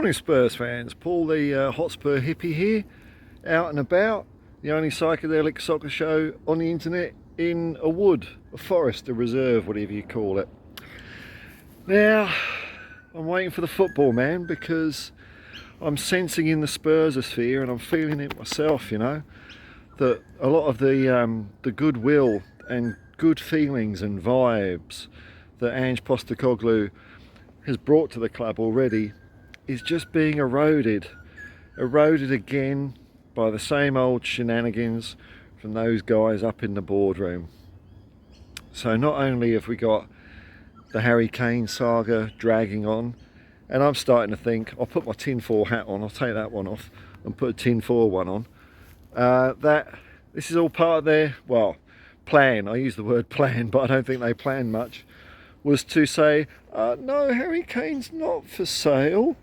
Morning Spurs fans, Paul the Hotspur hippie here, out and about, the only psychedelic soccer show on the internet in a wood, a forest, a reserve, whatever you call it. Now, I'm waiting for the football, man, because I'm sensing in the Spursosphere, and I'm feeling it myself, you know, that a lot of the goodwill and good feelings and vibes that Ange Postecoglou has brought to the club already is just being eroded again by the same old shenanigans from those guys up in the boardroom. So not only have we got the Harry Kane saga dragging on, and I'm starting to think, I'll put my tinfoil hat on, I'll take that one off and put a tinfoil one on, that this is all part of their, well, plan. I use the word plan, but I don't think they planned much, was to say, no, Harry Kane's not for sale.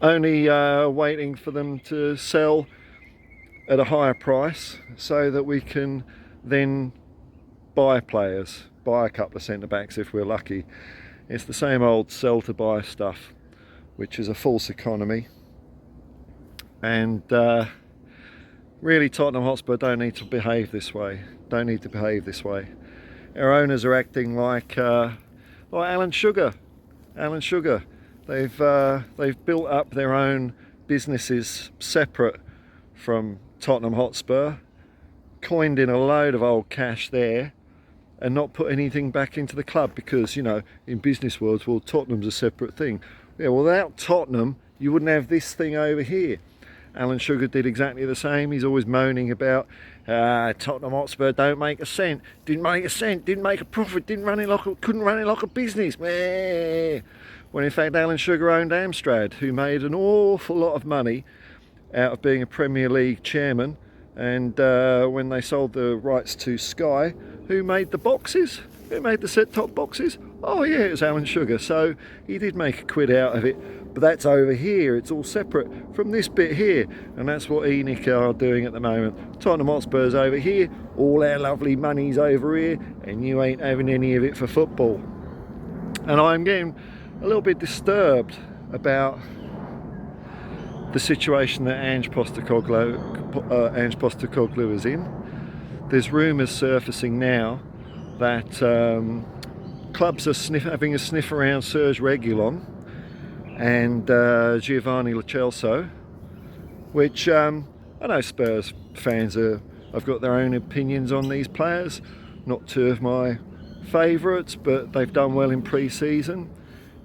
Only waiting for them to sell at a higher price so that we can then buy players, buy a couple of centre backs if we're lucky. It's the same old sell to buy stuff, which is a false economy. And really, Tottenham Hotspur don't need to behave this way. Don't need to behave this way. Our owners are acting like Alan Sugar. Alan Sugar. They've built up their own businesses separate from Tottenham Hotspur, coined in a load of old cash there, and not put anything back into the club because, you know, in business worlds, well, Tottenham's a separate thing. Yeah, well, without Tottenham, you wouldn't have this thing over here. Alan Sugar did exactly the same. He's always moaning about Tottenham Hotspur don't make a cent, didn't make a cent, didn't make a profit, couldn't run it like a business. Meh. When in fact Alan Sugar owned Amstrad, who made an awful lot of money out of being a Premier League chairman, and when they sold the rights to Sky, who made the boxes? Who made the set-top boxes? Oh yeah, it was Alan Sugar. So he did make a quid out of it, but that's over here. It's all separate from this bit here, and that's what ENIC are doing at the moment. Tottenham Hotspur's over here, all our lovely money's over here, and you ain't having any of it for football. And I'm getting a little bit disturbed about the situation that Ange Postecoglou is in. There's rumours surfacing now that clubs are having a sniff around Serge Reguilon and Giovanni Lo Celso, which I know Spurs fans have got their own opinions on these players. Not two of my favourites, but they've done well in pre-season,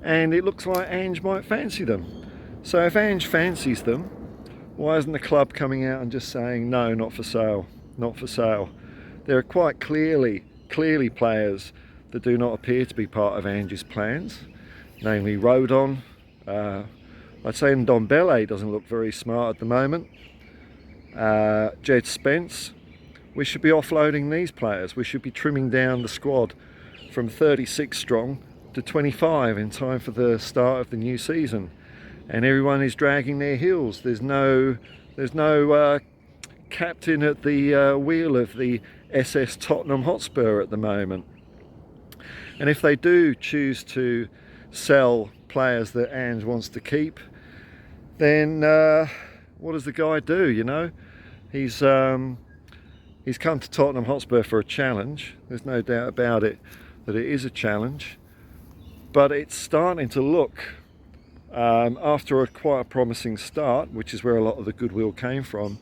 and it looks like Ange might fancy them. So if Ange fancies them, why isn't the club coming out and just saying, no, not for sale, not for sale? There are quite clearly players that do not appear to be part of Ange's plans, namely Rodon. I'd say Ndombele doesn't look very smart at the moment. Jed Spence. We should be offloading these players. We should be trimming down the squad from 36 strong to 25 in time for the start of the new season. And everyone is dragging their heels. There's no captain at the wheel of the SS Tottenham Hotspur at the moment. And if they do choose to sell players that Ange wants to keep, then what does the guy do? You know, he's come to Tottenham Hotspur for a challenge. There's no doubt about it that it is a challenge, but it's starting to look, after quite a promising start, which is where a lot of the goodwill came from,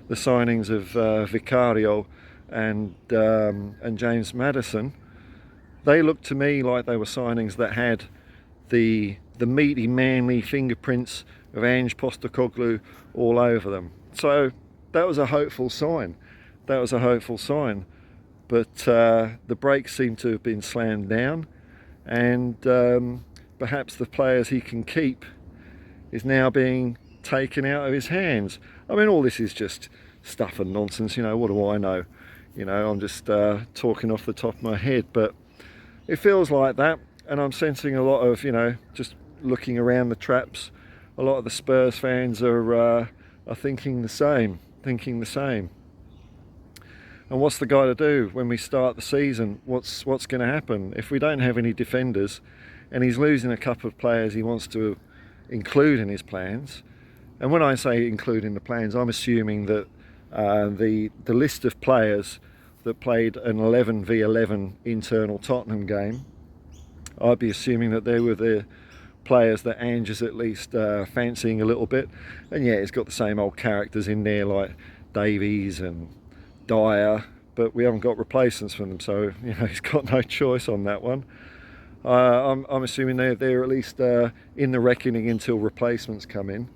the signings of Vicario and James Maddison, they looked to me like they were signings that had the meaty, manly fingerprints of Ange Postecoglou all over them. So that was a hopeful sign. That was a hopeful sign. But the brakes seem to have been slammed down, and perhaps the players he can keep is now being taken out of his hands. I mean, all this is just stuff and nonsense, you know, what do I know? You know, I'm just talking off the top of my head, but it feels like that, and I'm sensing a lot of, you know, just looking around the traps, a lot of the Spurs fans are thinking the same, And what's the guy to do when we start the season? What's going to happen if we don't have any defenders, and he's losing a couple of players he wants to include in his plans. And when I say include in the plans, I'm assuming that the list of players that played an 11v11 internal Tottenham game, I'd be assuming that they were the players that Ange is at least fancying a little bit. And yeah, it's got the same old characters in there like Davies and Dyer, but we haven't got replacements for them, so he's got no choice on that one. I'm assuming they're at least in the reckoning until replacements come in.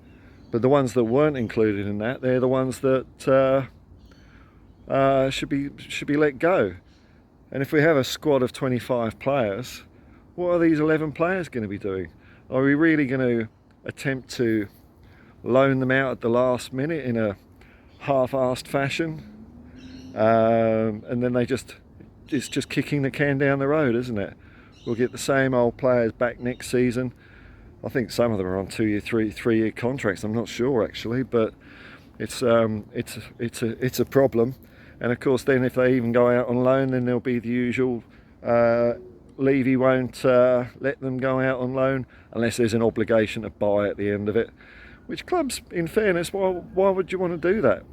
But the ones that weren't included in that, they're the ones that should be let go. And if we have a squad of 25 players, what are these 11 players going to be doing? Are we really going to attempt to loan them out at the last minute in a half-assed fashion? And then it's just kicking the can down the road, isn't it? We'll get the same old players back next season. I think some of them are on 2-year, 3-year contracts. I'm not sure actually, but it's a problem. And of course, then if they even go out on loan, then there'll be the usual. Levy won't let them go out on loan unless there's an obligation to buy at the end of it. Which clubs, in fairness, why would you want to do that?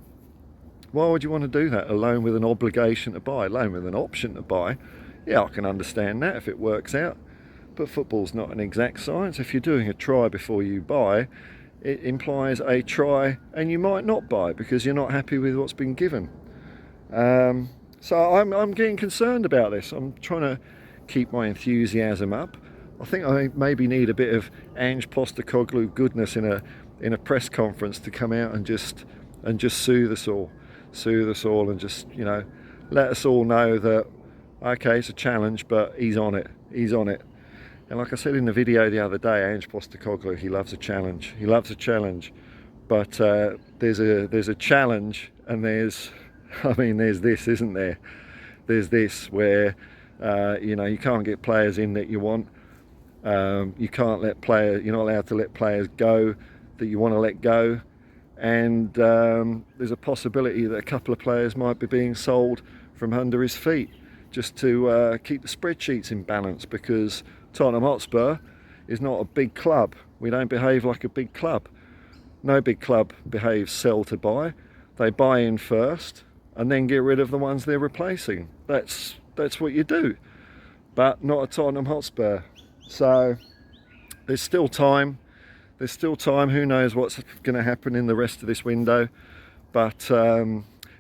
Why would you want to do that? A loan with an obligation to buy, a loan with an option to buy. Yeah, I can understand that if it works out. But football's not an exact science. If you're doing a try before you buy, it implies a try and you might not buy because you're not happy with what's been given. So I'm getting concerned about this. I'm trying to keep my enthusiasm up. I think I maybe need a bit of Ange Postecoglou goodness in a press conference to come out and just soothe us all and just let us all know that okay, it's a challenge, but he's on it. And like I said in the video the other day, Ange Postecoglou, he loves a challenge. But there's a challenge, and there's this, isn't there? There's this where you can't get players in that you want. You're not allowed to let players go that you want to let go. And there's a possibility that a couple of players might be being sold from under his feet just to keep the spreadsheets in balance, because Tottenham Hotspur is not a big club. We don't behave like a big club. No big club behaves sell to buy. They buy in first and then get rid of the ones they're replacing. That's what you do, but not at Tottenham Hotspur. So there's still time. Who knows what's going to happen in the rest of this window, but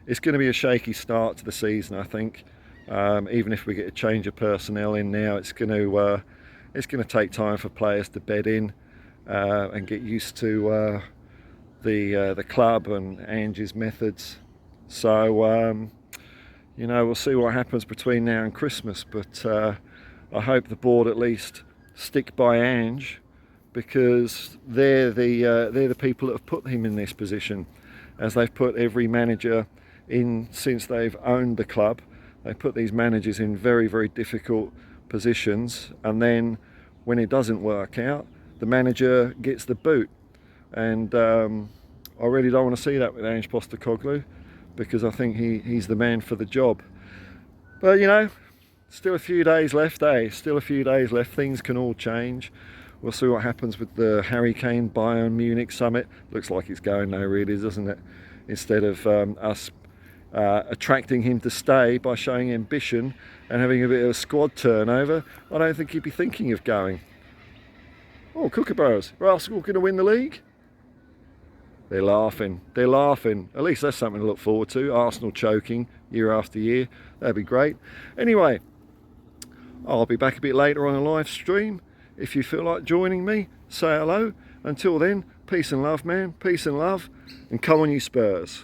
it's going to be a shaky start to the season, I think. Even if we get a change of personnel in now, it's going to take time for players to bed in and get used to the club and Ange's methods. So we'll see what happens between now and Christmas, but I hope the board at least stick by Ange, because they're the people that have put him in this position, as they've put every manager in since they've owned the club. They put these managers in very, very difficult positions, and then when it doesn't work out, the manager gets the boot. And I really don't want to see that with Ange Postecoglou, because I think he's the man for the job. But still a few days left, Things can all change. We'll see what happens with the Harry Kane Bayern Munich summit. Looks like it's going nowhere, doesn't it? Instead of us attracting him to stay by showing ambition and having a bit of a squad turnover, I don't think he'd be thinking of going. Oh, Kookaburras, are Arsenal going to win the league? They're laughing. At least that's something to look forward to. Arsenal choking year after year. That'd be great. Anyway, I'll be back a bit later on a live stream. If you feel like joining me, say hello. Until then, peace and love, man. Peace and love. And come on, you Spurs.